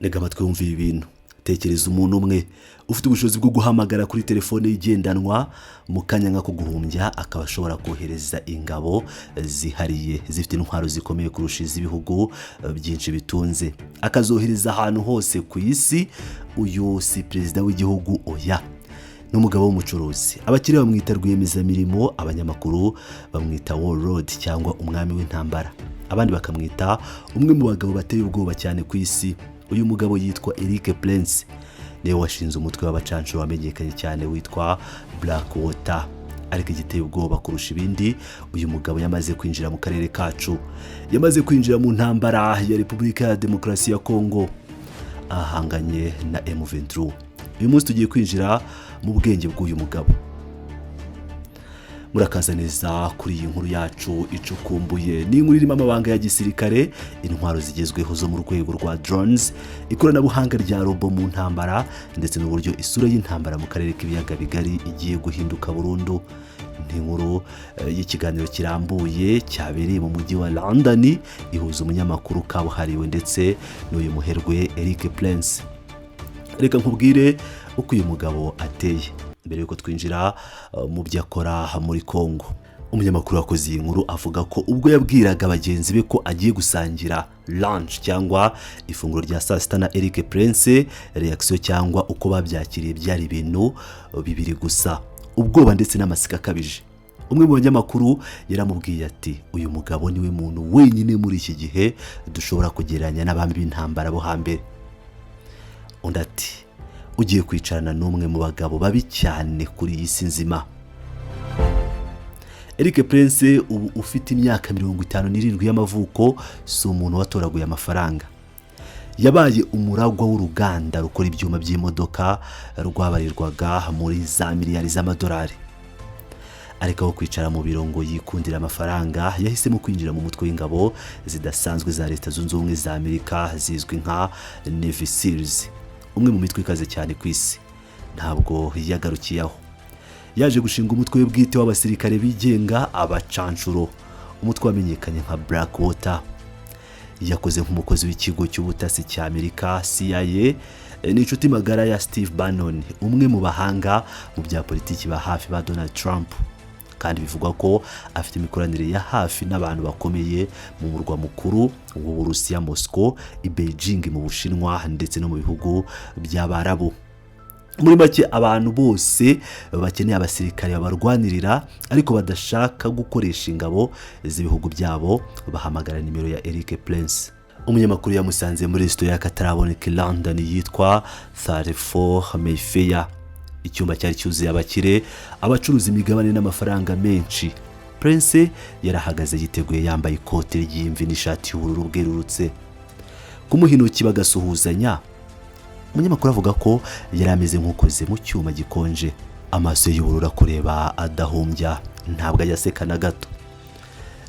Rega amatwi wumva ibi bintu. Tekereza umuntu umwe ufite ubushobozi bwo guhamagara kuri telefone igendanwa mu kanya nka kuguhumbya akaba ashobora kohereza ingabo zihariye zifite intwaro zikomeye kurusha iz'ibihugu byinshi bitunze, akazohereza ahantu hose ku isi. Uyu si perezida w'igihugu, oya, n'umugabo w'umucuruzi. Abakiriya bamwita rwiyemezamirimo, abanyamakuru bamwita warlord cyangwa umwami w'intambara, abandi bakamwita umwe mu bagabo bateye ubwoba cyane ku isi. Uyu mugabo yitwa Eric Prince, niwe washinze umutwe w'abacancuro wamenyekanye cyane witwa Blackwater. Ariko igiteye ubwoba kurusha ibindi, uyu mugabo yamaze kwinjira mu karere kacu, yamaze kwinjira mu ntambara ya Repubulika ya Demokarasi ya Kongo ahanganye na M23. Uyu munsi tugiye kwinjira mu bwenge bw'uyu mugabo. Murakaza neza kuri iyi nkuru yacu icukumbuye. Ni inkuru irimo amabanga ya gisirikare, intwaro zigezweho zo mu rwego rwa drones, ikoranabuhanga rya robo mu ntambara, ndetse n'uburyo isura y'intambara mu karere k'ibiyaga bigari igiye guhinduka burundu. Ni inkuru y'ikiganiro kirambuye cyabereye mu mujyi wa London, ihuza umunyamakuru kabuhariwe ndetse n'uyu muherwe Eric Prince. Reka nkubwire uko uyu mugabo ateye mbere yuko twinjira mu byo akora muri Kongo. Umunyamakuru wakoze iyi nkuru avuga ko ubwo yabwiraga bagenzi be ko agiye gusangira lunch cyangwa ifunguro rya saa sita na Eric Prince, reaction cyangwa uko babyakiriye byari ibintu bibiri gusa: ubwoba ndetse n'amasika akabije. Umwe mu banyamakuru yaramubwiye ati, uyu mugabo niwe muntu wenyine muri iki gihe dushobora kugereranya n'abami b'intambara bo hambere. Undi ati, ugiye kwicarana n'umwe mu bagabo babi cyane kuri iyi si nzima. Eric Prince ubu ufite imyaka 57 y'amavuko, si umuntu watoraguye amafaranga. Yabaye umuragwa w'uruganda rukora ibyuma by'imodoka rwabarirwaga muri za miliyari z'amadolari. Ariko aho kwicara mu biro ngo yikundira amafaranga, yahisemo kwinjira mu mutwe w'ingabo zidasanzwe za Leta Zunze Ubumwe za Amerika zizwi nka Navy Seals, umwe mu mitwe ikaze cyane ku isi. Ntabwo yagarukiye aho, yaje gushinga umutwe we bwite w'abasirikare bigenga, abacancuro, umutwe wamenyekanye nka Blackwater. Yakoze nk'umukozi w'ikigo cy'ubutasi cya Amerika CIA, ni inshuti magara ya Steve Bannon, umwe mu bahanga mu bya politiki ba hafi ba Donald Trump, kandi bivugwa ko afite imikoranire ya hafi n'abantu bakomeye mu murwa mukuru w'Uburusiya Moscow, i Beijing mu Bushinwa ndetse no mu bihugu by'Abarabu. Muri make abantu bose bakeneye abasirikare babarwanirira ariko badashaka gukoresha ingabo z'ibihugu byabo bahamagara nimero ya Eric Prince. Umunyamakuru yamusanze muri resitora y'akataraboneka i London yitwa 34 Mayfair. Icyumba cyari cyuzuye abakire, abacuruza imigabane n'amafaranga menshi. Prince yarahagaze yiteguye, yambaye ikote ry'imvi n'ishati y'ubururu bwerurutse. Kumuhinuki bagasuhuzanya. Umunyamakuru avuga ko yari ameze nk'ukoze mu cyuma gikonje, amaso y'ubururu akureba adahumbya, ntabwo yaseka na gato.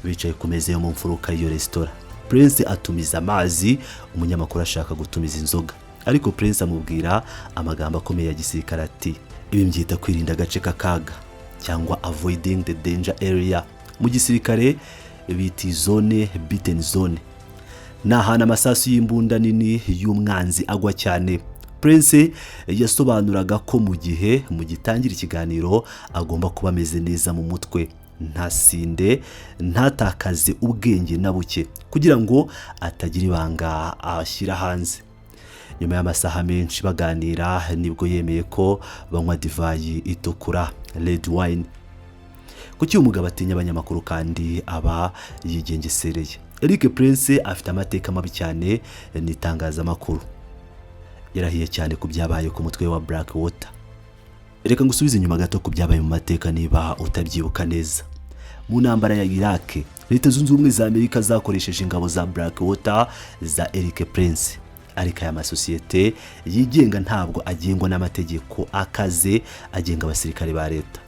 Bicaye ku meza yo mu mfuruka y'iyo resitora. Prince atumiza amazi, umunyamakuru ashaka gutumiza inzoga, ariko Prince amubwira amagambo akomeye ya gisirikare ati, ibi mbyita kwirinda agace k'akaga cyangwa avoiding the danger area. Mu gisirikare bita zone, beaten zone. Nahana amasasu y'imbunda nini y'umwanzi agwa cyane. Prince yasobanuraga ko mu gihe gitangira ikiganiro agomba kuba ameze neza mu mutwe, ntasinde, ntatakaze ubwenge na buke, kugira ngo atagira ibanga ashyira hanze. Nyuma y'amasaha menshi baganira, nibwo yemeye ko banywa divayi itukura, red wine. Kuki umugabo atinya abanyamakuru kandi aba yigengesereye? Eric Prince afite amateka mabi cyane n'itangazamakuru. Yarahiye cyane ku byabaye ku mutwe wa Blackwater. Reka ngusubize inyuma gato ku byabaye mu mateka niba utabyibuka neza. Mu ntambara ya Iraq, Leta Zunze Ubumwe za Amerika zakoresheje ingabo za Blackwater za Eric Prince. Ariko aya masosiyete yigenga ntabwo agengwa n'amategeko akaze agenga abasirikare ba leta.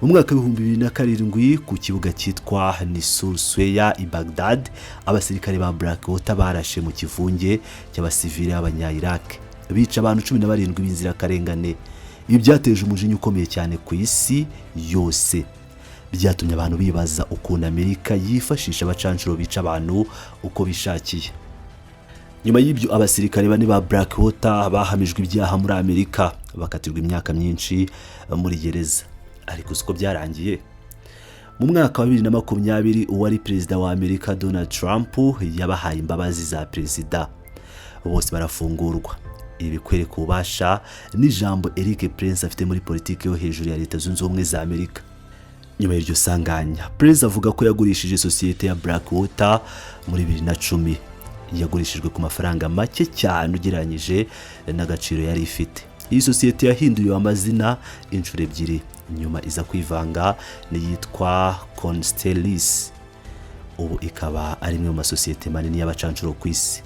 Mu mwaka wa 2007 ku kibuga cyitwa Nisur Sweya i Baghdad, abasirikare ba Blackwater barashe mu kivunge cy'abasivile b'abanya-Iraq, bica abantu 17 b'inzirakarengane. Ibi byateje umujinya ukomeye cyane ku isi yose. Byatumye abantu bibaza ukuntu Amerika yifashisha abacancuro bica abantu uko bishakiye. nyuma y'ibyo abasirikare bane ba Blackwater bahamijwe ibyaha muri Amerika bakatirwa imyaka myinshi muri gereza. Ariko uko byarangiye, mu mwaka wa 2020 uwari perezida wa Amerika Donald Trump yabahaye imbabazi za perezida, bose barafungurwa. Ibi kwereka ubasha n'ijambo Eric Prince afite muri politiki yo hejuru ya Leta Zunze Ubumwe za Amerika. Nyuma y'iryo sanganya, Prince avuga ko yagurishije sosiyete ya Blackwater muri 2010. Yagurishijwe ku mafaranga make cyane ugereranyije n'agaciro yari ifite. Iyi sosiyete yahinduriwe amazina inshuro ebyiri, nyuma iza kwivanga n'iyitwa Constellis. Ubu ikaba ari imwe mu masosiyete manini y'abacancuro ku isi.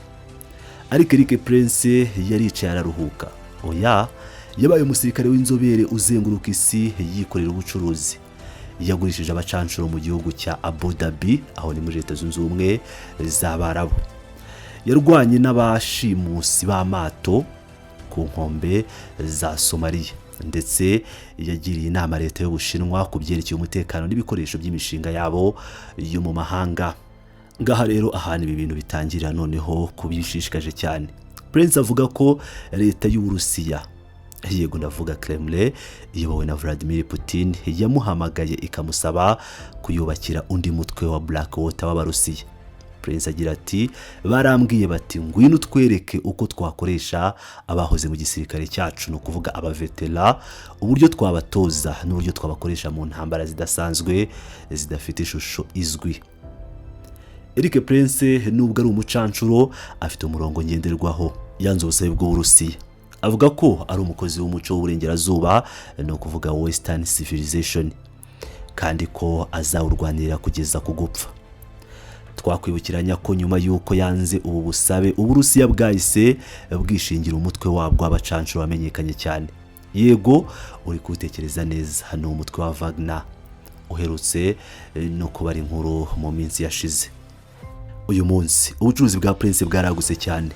Ariko Eric Prince yaricaye araruhuka. Oya, yabaye umusirikare w'inzobere uzenguruka isi yikorera ubucuruzi. Yagurishije abacancuro mu gihugu cya Abu Dhabi, aho ni muri Leta Zunze Ubumwe z'Abarabu. Yarwanye n'abashimusi b'amato ku nkombe za Somalia, ndetse yagiriye inama Leta y'Ubushinwa ku byerekeye umutekano n'ibikoresho by'imishinga yabo yo mu mahanga. Ngaha rero ahantu ibi bintu bitangira noneho kubishishikaje cyane. Prince avuga ko Leta y'Uburusiya, yego ndavuga Kremlin, iyobowe na Vladimir Putin, yamuhamagaye ikamusaba kuyubakira undi mutwe wa Blackwater w'Abarusiya. Prince agira ati, barambwiye bati ngwino twereke uko twakoresha abahoze mu gisirikare cyacu, no kuvuga abavetera, uburyo twabatoza n'uburyo twabakoresha mu ntambara zidasanzwe zidafite ishusho izwi. Eric Prince nubwo ari umucancuro, afite umurongo ngenderwaho. Yanze ubusabe bw'Uburusiya. Avuga ko ari umukozi w'umuco w'uburengerazuba, no kuvuga Western Civilization, kandi ko azawurwanira kugeza ku gupfa. Twakwibukiranya ko nyuma y'uko yanze ubu busabe, Uburusiya bwahise bwishingira umutwe wabwo abacancuro wamenyekanye cyane. Yego uri kutekereza neza, hano umutwe wa Wagner uherutse no kubara inkuru mu minsi yashize. Uyu munsi ubucuruzi bwa Prince bwaraguse cyane.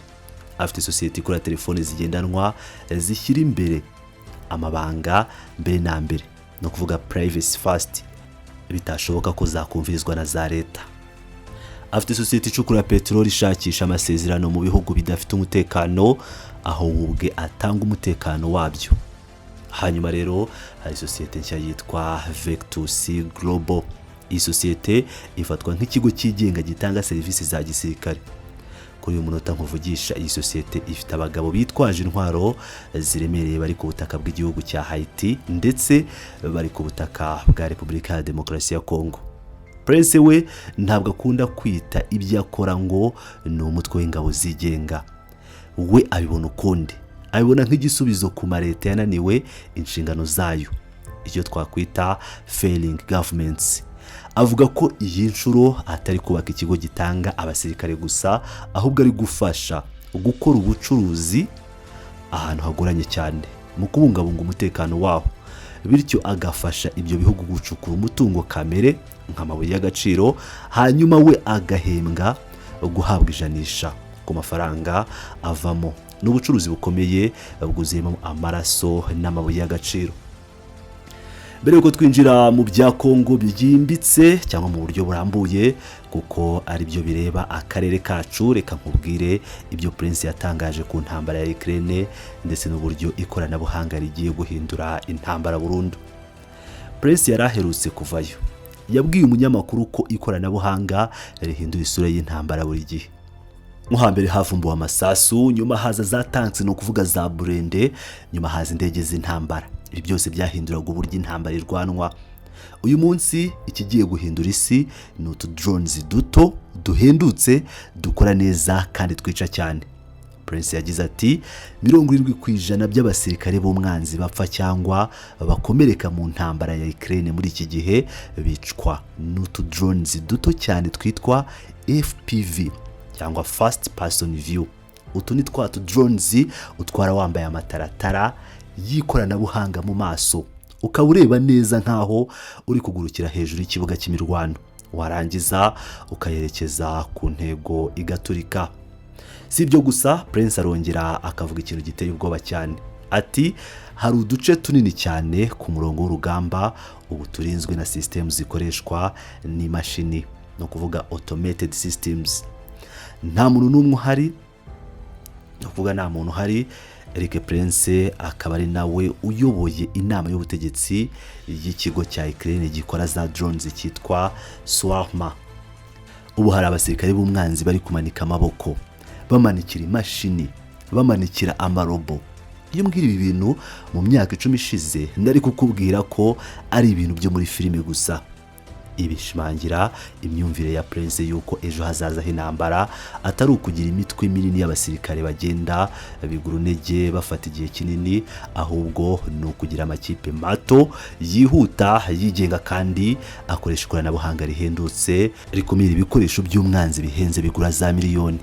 Afite sosiyete ikora telefone zigendanwa zishyira imbere amabanga mbere na mbere, no kuvuga privacy first, bitashoboka ko zakumvirizwa na za leta. Afite sosiyete icukura peteroli ishakisha amasezerano mu bihugu bidafite umutekano, aho ubwe atanga umutekano wabyo. Hanyuma rero hari sosiyete nshya yitwa Vectus Global. Iyi sosiyete ifatwa nk'ikigo cyigenga gitanga serivisi za gisirikare. Kuri uyu munota nkuvugisha, iyi sosiyete ifite abagabo bitwaje intwaro ziremereye bari ku butaka bw'igihugu cya Haiti, ndetse bari ku butaka bwa Repubulika ya Demokarasi ya Kongo. Prince we ntabwo akunda kwita ibyo akora ngo ni umutwe w'ingabo zigenga. We abibona ukundi, abibona nk'igisubizo ku mareta yananiwe inshingano zayo, icyo twakwita failing governments. Avuga ko iyi nshuro atari kubaka ikigo gitanga abasirikare gusa, ahubwo ari gufasha gukora ubucuruzi ahantu hagoranye cyane mu kubungabunga umutekano waho, bityo agafasha ibyo bihugu gucukura umutungo kamere nk'amabuye y'agaciro, hanyuma we agahembwa guhabwa ijanisha ku mafaranga avamo. N'ubucuruzi bukomeye bwuzuyemo amaraso n'amabuye y'agaciro. Mbere yuko twinjira mu bya Kongo byimbitse cyangwa mu buryo burambuye, kuko ari byo bireba akarere kacu, reka nkubwire ibyo Prince yatangaje ku ntambara ya Ukraine, ndetse n'uburyo ikoranabuhanga rigiye guhindura intambara burundu. Prince yaraherutse kuvayo, yabwiye umunyamakuru ko ikoranabuhanga rihindura isura y'intambara buri gihe. Nko hambere havumbuwe amasasu, nyuma haza za tanks, no kuvuga za burende, nyuma haza indege z'intambara. Ibi byose byahinduraga uburyo intambara irwanwa. Uyu munsi ikigiye guhindura isi ni utu drones duto duhendutse, dukora neza kandi twica cyane. Prince yagize ati, 70% by'abasirikare b'umwanzi bapfa cyangwa bakomereka mu ntambara ya Ukraine muri iki gihe bicwa n'utu drones duto cyane twitwa FPV cyangwa first person view. Utu ni twa drones utwara wambaye amataratara y'ikoranabuhanga mu maso, ukaba ureba neza nkaho uri kugurukira hejuru y'ikibuga cy'imirwano, warangiza ukayerekeza ku ntego igaturika. Si ibyo gusa, Prince arongera akavuga ikintu giteye ubwoba cyane. Ati, hari uduce tunini cyane ku murongo w'urugamba ubu turinzwe na systems zikoreshwa n'imashini, no kuvuga automated systems. Nta muntu n'umwe uhari, no kuvuga nta muntu hari. Eric Prince akaba ari nawe uyoboye inama y'ubutegetsi y'ikigo cya Ukraine gikora za drones cyitwa Swarma. Ubu hari abasirikare b'umwanzi bari kumanika amaboko, bamanikira imashini, bamanikira amarobo. Iyo mbwira ibi bintu mu myaka 10 ishize ndari kukubwira ko ari ibintu byo muri filime gusa. Ibishimangira imyumvire ya Prince yuko ejo hazaza h'intambara atari ukugira imitwe minini y'abasirikare bagenda bigurunege bafata igihe kinini, ahubwo no kugira amakipe mato yihuta yigenga kandi akoresha ikoranabuhanga rihendutse rikumira ibikoresho by'umwanzi bihenze bigura za miliyoni.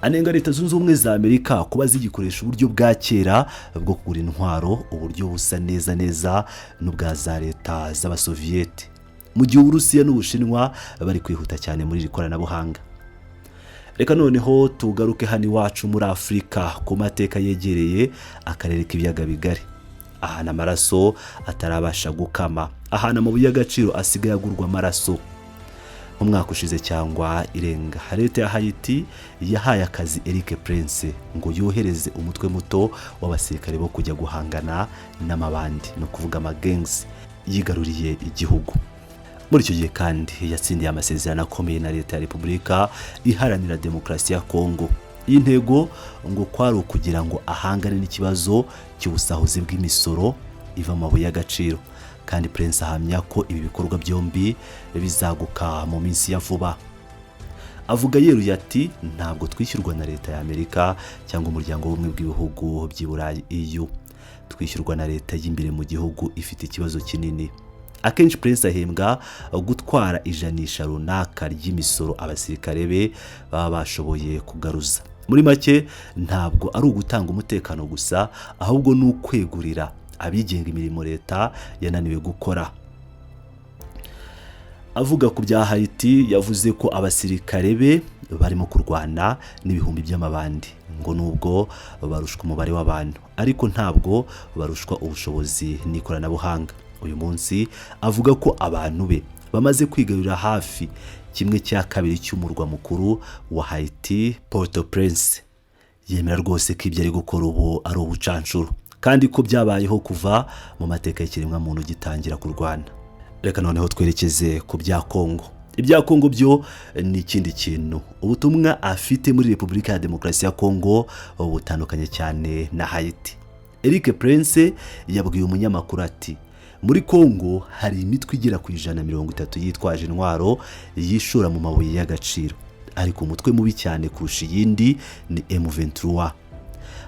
Anenga Leta Zunze Ubumwe za Amerika kuba zigikoresha uburyo bwa kera bwo kugura intwaro, uburyo busa neza n'ubwa za leta z'Abasovieti, mu gihe Uburusiya n'Ubushinwa bari kwihuta cyane muri ikoranabuhanga. Reka noneho tugaruke hano iwacu muri Afrika ku mateka yegereye akarere k'ibiyaga bigari, ahana amaraso atarabasha gukama, ahana amabuye y'agaciro asigaye agurwa amaraso. Mu mwaka ushize cyangwa irenga, leta ya Haiti yahaye akazi Eric Prince ngo yohereze umutwe muto w'abasirikare bo kujya guhangana n'amabandi, no kuvuga amagangs yigaruriye igihugu. Muri icyo gihe kandi yatsindiye amasezerano akomeye na leta ya Repubulika Iharanira Demokarasi ya Kongo. Iyi ntego ngo kwari ukugira ngo ahangane n'ikibazo cy'ubusahuzi bw'imisoro iva mu mabuye y'agaciro, kandi Prince ahamya ko ibi bikorwa byombi bizaguka mu minsi ya vuba. Avuga yeruye ati ntabwo twishyurwa na leta ya Amerika cyangwa umuryango w'ubumwe bw'ibihugu by'i Burayi EU, twishyurwa na leta y'imbere mu gihugu ifite ikibazo kinini. Akenshi Prince ahembwa gutwara ijanisha runaka ry'imisoro abasirikare be baba bashoboye kugaruza. Muri make ntabwo ari ugutanga umutekano gusa, ahubwo ni ukwegurira abigenga imirimo leta yananiwe gukora. Avuga ku bya Haiti yavuze ko abasirikare be barimo kurwana n'ibihumbi by'amabandi, ngo nubwo barushwa umubare w'abantu ariko ntabwo barushwa ubushobozi n'ikoranabuhanga. Uyu munsi avuga ko abantu be bamaze kwigarurira hafi 1/2 cy'umurwa mukuru wa Haiti, Port-au-Prince. Yemera rwose ko ibyo ari gukora ubu ari ubucancuro, kandi ko byabayeho kuva mu mateka y'ikiremwa muntu gitangira kurwana. Reka noneho twerekeze ku bya Kongo. Ibya Kongo byo ni ikindi kintu. Ubutumwa afite muri Repubulika ya Demokarasi ya Kongo butandukanye cyane na Haiti. Eric Prince yabwiye umunyamakuru ati muri Kongo hari imitwe igera ku 130 yitwaje intwaro yishora mu mabuye y'agaciro, ariko umutwe mubi cyane kurusha iyindi ni M23.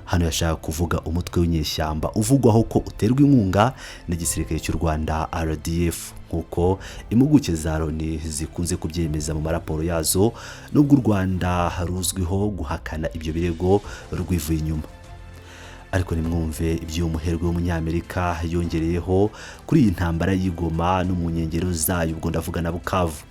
Hano yashaka kuvuga umutwe w'inyeshyamba uvugwaho ko uterwa inkunga n'igisirikare cy'u Rwanda RDF, nkuko impuguke za Loni zikunze kubyemeza mu maraporo yazo, nubwo u Rwanda ruzwiho guhakana ibyo birego rwivuye inyuma. Ariko nimwumve ibyo umuherwe w'umunyamerika yongereyeho kuri iyi ntambara y'Igoma no mu nkengero zayo, ubwo ndavuga na Bukavu.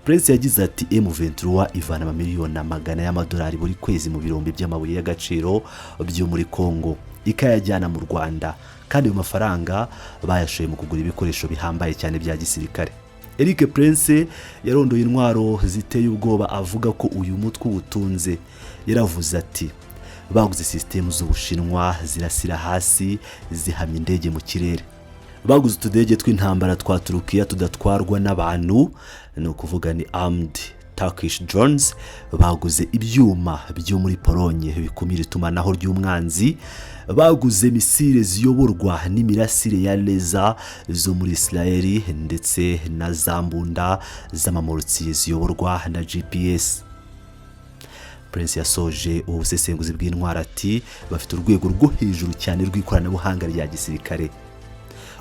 Prince yagize ati M23 ivana amamiliyoni amagana y'amadolari buri kwezi mu birombe by'amabuye y'agaciro byo muri Kongo ikayajyana mu Rwanda, kandi ayo mafaranga bayashoye mu kugura ibikoresho bihambaye cyane bya gisirikare. Eric Prince yarondoye intwaro ziteye ubwoba, avuga ko uyu mutwe ubutunze. Yaravuze ati baguze system z'Ubushinwa zirasira hasi zihamya indege mu kirere, baguze utudege tw'intambara twa Turukiya tudatwarwa n'abantu, no kuvuga ni armed Turkish drones, baguze ibyuma byo muri Polonye bikumira itumanaho ry'umwanzi, baguze misile ziyoborwa n'imirasire ya laser zo muri Israel, ndetse na zambunda z'amamortier ziyoborwa na GPS. Prince yasoje ubusesenguzi bw'intwara ati bafite urwego rwo hejuru cyane rw'ikoranabuhanga rya gisirikare.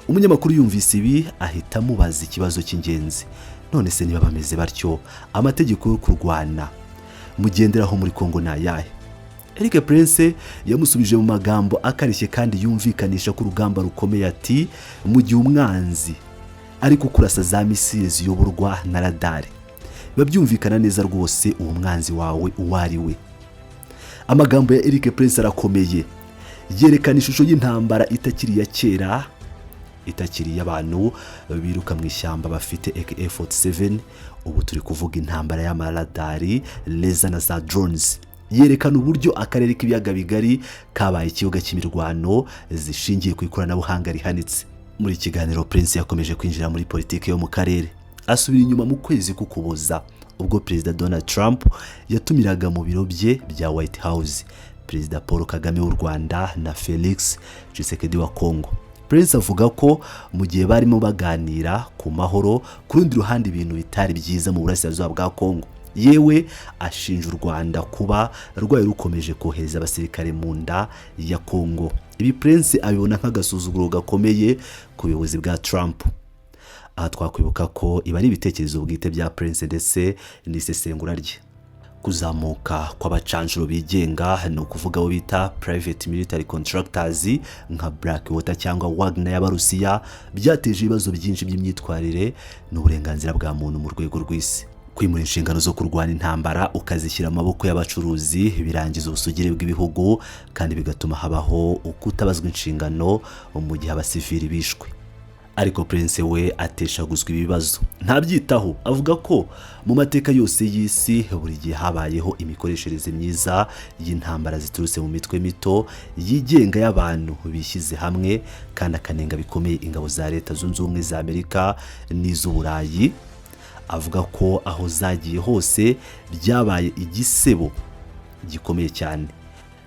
Umunyamakuru yumvise ibi ahita amubaza ikibazo cy'ingenzi, none se niba bameze batyo amategeko yo kurwana mugenderaho muri Kongo na yahe? Eric Prince yamusubije mu magambo akarishye kandi yumvikanisha ku rugamba rukomeye ati mu gihe umwanzi ariko kurasa za misile ziyoborwa na radari, babyumvikana neza rwose uwo mwanzi wawe uwari we. Amagambo ya Eric Prince arakomeye, yerekana ishusho y'intambara itakiri ya kera, itakiri y'abantu biruka mu ishyamba bafite AK-47. Ubu turi kuvuga intambara y'amaradari, laser na za drones. yerekana uburyo akarere k'ibiyaga bigari kabaye ikibuga cy'imirwano zishingiye ku ikoranabuhanga rihanitse. Muri kiganiro Prince yakomeje kwinjira muri politiki yo mu karere, asubira inyuma mu kwezi k'Ukuboza ubwo Perezida Donald Trump yatumiraga mu biro bye bya White House Perezida Paul Kagame w'u Rwanda na Felix Tshisekedi wa Congo. Prince avuga ko mu gihe barimo baganira ku mahoro, ku rundi ruhande ibintu bitari byiza mu burasirazuba bwa Congo. Yewe ashinja u Rwanda kuba rwayo rukomeje kohereza abasirikare mu nda ya Congo. Ibi Prince abibona nk'agasuzuguro gakomeye ku buyobozi bwa Trump. Aha twakwibuka ko iba ari ibitekerezo bwite bya Prince ndetse n'isesengura rye. Kuzamuka kw'abacanshuro bigenga ni ukuvuga abo bita private military contractors nka Blackwater cyangwa Wagner y'Abarusiya byateje ibibazo byinshi by'imyitwarire n'uburenganzira bwa muntu mu rwego rw'isi. Kwimura inshingano zo kurwana intambara ukazishyira amaboko y'abacuruzi birangiza ubusugire bw'ibihugu kandi bigatuma habaho ukutabazwa inshingano mu gihe abasivili bishwe. Ariko Prince we ateshaguzwa ibibazo, ntabyitaho. Avuga ko mu mateka yose y'isi buri gihe habayeho imikoreshereze myiza y'intambara ziturutse mu mitwe mito yigenga y'abantu bishyize hamwe, kandi akanenga bikomeye ingabo za Leta Zunze Ubumwe za Amerika n'iz'Uburayi. Avuga ko aho zagiye hose byabaye igisebo gikomeye cyane.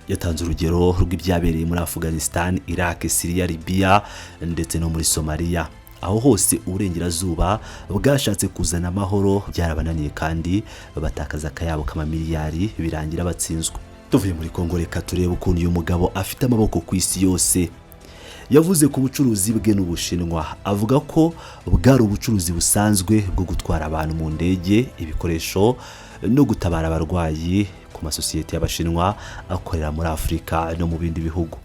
Yatanze urugero rw'ibyabereye muri Afghanistan, Iraq, Syria, Libya ndetse no muri Somalia. Aho hose uburengerazuba bwashatse kuzana amahoro byarabananiye kandi batakaza akayabo k'amamiliyari birangira batsinzwe. Tuvuye muri Congo, reka turebe ukuntu uyu mugabo afite amaboko ku isi yose. Yavuze ku bucuruzi bwe n'Ubushinwa, avuga ko bwari ubucuruzi busanzwe bwo gutwara abantu mu ndege, ibikoresho no gutabara abarwayi ku masosiyete y'Abashinwa akorera muri Afurika no mu bindi bihugu.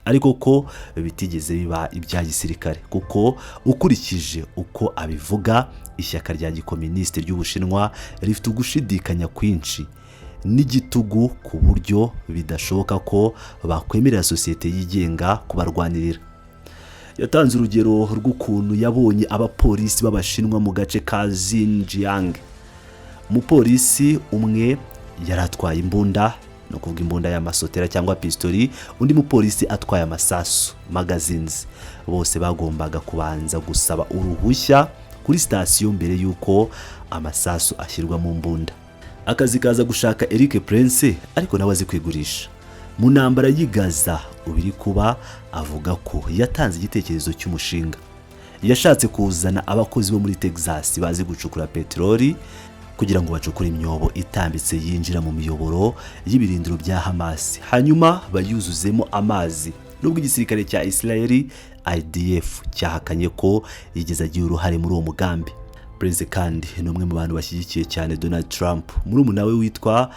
Ariko ko bitigeze biba ibya gisirikare, kuko ukurikije uko abivuga, ishyaka rya gikomuniste ry'Ubushinwa rifite ugushidikanya kwinshi n'igitugu ku buryo bidashoboka ko bakwemerera sosiyete yigenga kubarwanirira. Yatanze urugero rw'ukuntu yabonye abapolisi b'Abashinwa mu gace ka Xinjiang. Umupolisi umwe yari atwaye imbunda, no kuvuga imbunda y'amasotera cyangwa pistoli, undi mupolisi atwaye amasasu magazines. Bose bagombaga kubanza gusaba uruhushya kuri sitasiyo mbere y'uko amasasu ashyirwa mu mbunda. Akazi kaza gushaka Eric Prince, ariko nawe azi kwigurisha. Mu ntambara y'i Gaza ubiri kuba, avuga ko yatanze igitekerezo cy'umushinga. Yashatse kuzana abakozi bo muri Texas bazi gucukura peteroli kugira ngo bacukure imyobo itambitse yinjira mu miyoboro y'ibirindiro bya Hamas, hanyuma bayuzuzemo amazi. Nubwo igisirikare cya Israel IDF cyahakanye ko yigeze agira uruhare muri uwo mugambi. Prince kandi ni umwe mu bantu bashyigikiye cyane Donald Trump. Murumuna we witwa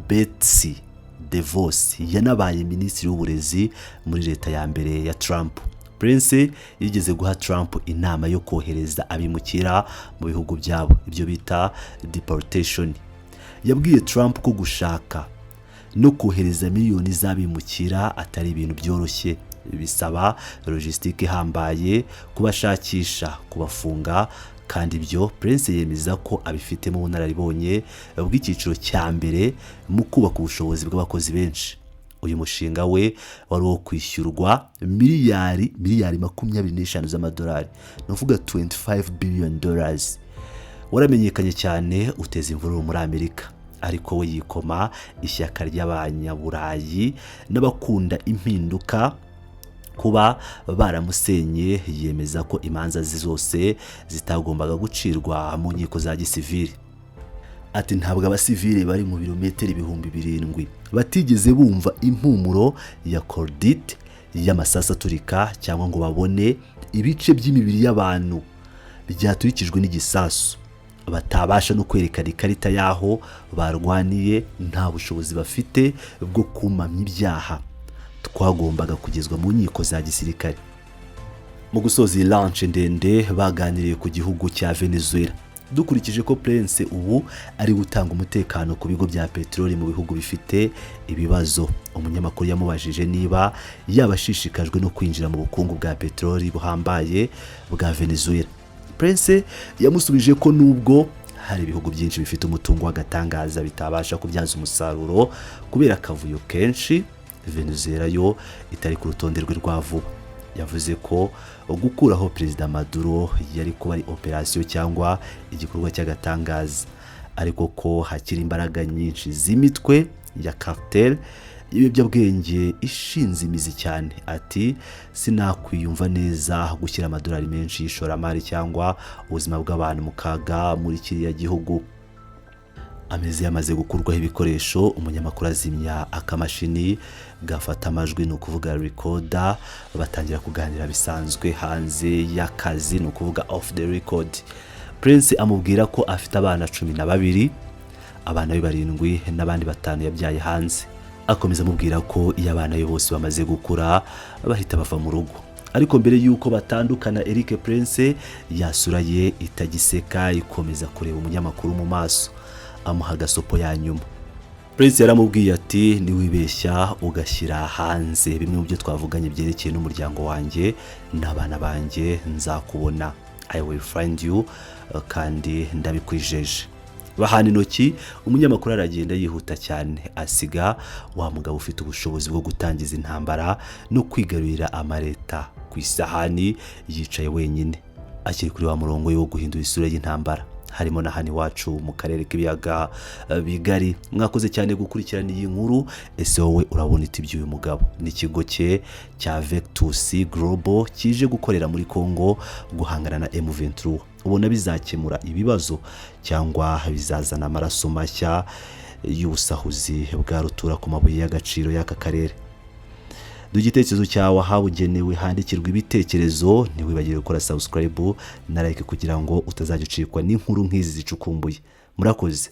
Betsy DeVos yanabaye minisitiri w'uburezi muri leta ya mbere ya Trump. Prince yigeze guha Trump inama yo kohereza abimukira mu bihugu byabo, ibyo bita deportation. Yabwiye Trump ko gushaka no kohereza miliyoni z'abimukira atari ibintu byoroshye, bisaba logistique ihambaye, kubashakisha, kubafunga, kandi ibyo Prince yemeza ko abifitemo ubunararibonye bw'icyiciro cya mbere mu kubaka ubushobozi bw'abakozi benshi. Uyu mushinga we wari wo kwishyurwa miliyari 25 z'amadolari, no kuvuga $25 billion. Waramenyekanye cyane, uteza imvururu muri Amerika, ariko we yikoma ishyaka ry'Abanyaburayi n'abakunda impinduka kuba baramusenye. Yemeza ko imanza zose zitagombaga gucirwa mu nkiko za gisivili. Ati ntabwo abasivili bari mu birometero 7,000 batigeze bumva impumuro ya cordite y'amasasa aturika cyangwa ngo babone ibice by'imibiri y'abantu byaturikijwe n'igisasu. Batabasha no kwerekana ikarita yaho barwaniye, nta bushobozi bafite bwo kumamya ibyaha. Twagombaga kugezwa mu nkiko za gisirikare. Mu gusoza iyi launch ndende baganiriye ku gihugu cya Venezuela. Dukurikije ko Prince ubu ari gutanga umutekano ku bigo bya peteroli mu bihugu bifite ibibazo. Umunyamakuru yamubajije niba yabashishikajwe no kwinjira mu bukungu bwa peteroli buhambaye bwa Venezuela. Prince yamusubije ko nubwo hari ibihugu byinshi bifite umutungo w'agatangaza bitabasha kubyaza umusaruro kubera akavuyo kenshi, Venezuela yo itari ku rutonde rwe rwa vuba. Yavuze ko gukuraho Perezida Maduro yari kuba ari operasiyo cyangwa igikorwa cy'agatangaza, ariko ko hakiri imbaraga nyinshi z'imitwe ya cartel y'ibiyobyabwenge ishinze imizi cyane. Ati sinakwiyumva neza gushyira amadolari menshi y'ishoramari cyangwa ubuzima bw'abantu mu kaga muri kiriya gihugu. Amezi yamaze gukurwaho ibikoresho, umunyamakuru azimya akamashini gafata amajwi, ni ukuvuga recorder, batangira kuganira bisanzwe hanze y'akazi, ni ukuvuga off the record. Prince amubwira ko afite abana 12, abana be 7 n'abandi 5 yabyaye hanze. Akomeza amubwira ko iyo abana be bose bamaze gukura bahita bava mu rugo. Ariko mbere yuko batandukana, Eric Prince yasura ye itagiseka, ikomeza kureba umunyamakuru mu maso, amuha agasopo ya nyuma. Prince yaramubwiye ati niwibeshya ugashyira hanze bimwe mu byo twavuganye byerekeye n'umuryango wanjye n'abana banjye, nzakubona, I will find you, kandi ndabikwijeje. Bahana intoki, umunyamakuru aragenda yihuta cyane, asiga wa mugabo ufite ubushobozi bwo gutangiza intambara no kwigarurira amareta ku isahani, yicaye wenyine akiri kuri wa murongo wo guhindura isura y'intambara. Harimo na hani wacu mu karere k'ibiyaga bigari. Mwakoze cyane gukurikirana iyi nkuru. Ese wowe urabona iti by'uyu mugabo? N'ikigo cye cya Vectus Global kije gukorera muri Kongo guhangana na M23, ubona bizakemura ibibazo cyangwa bizazana amaraso mashya y'ubusahuzi bwa rutura ku mabuye y'agaciro y'aka karere? Igitekerezo cyawe habugenewe handikirwa ibitekerezo, ntiwibagire gukora subscribe na like kugira ngo utazajya ucikwa n'inkuru nk'izi zicukumbuye. Murakoze.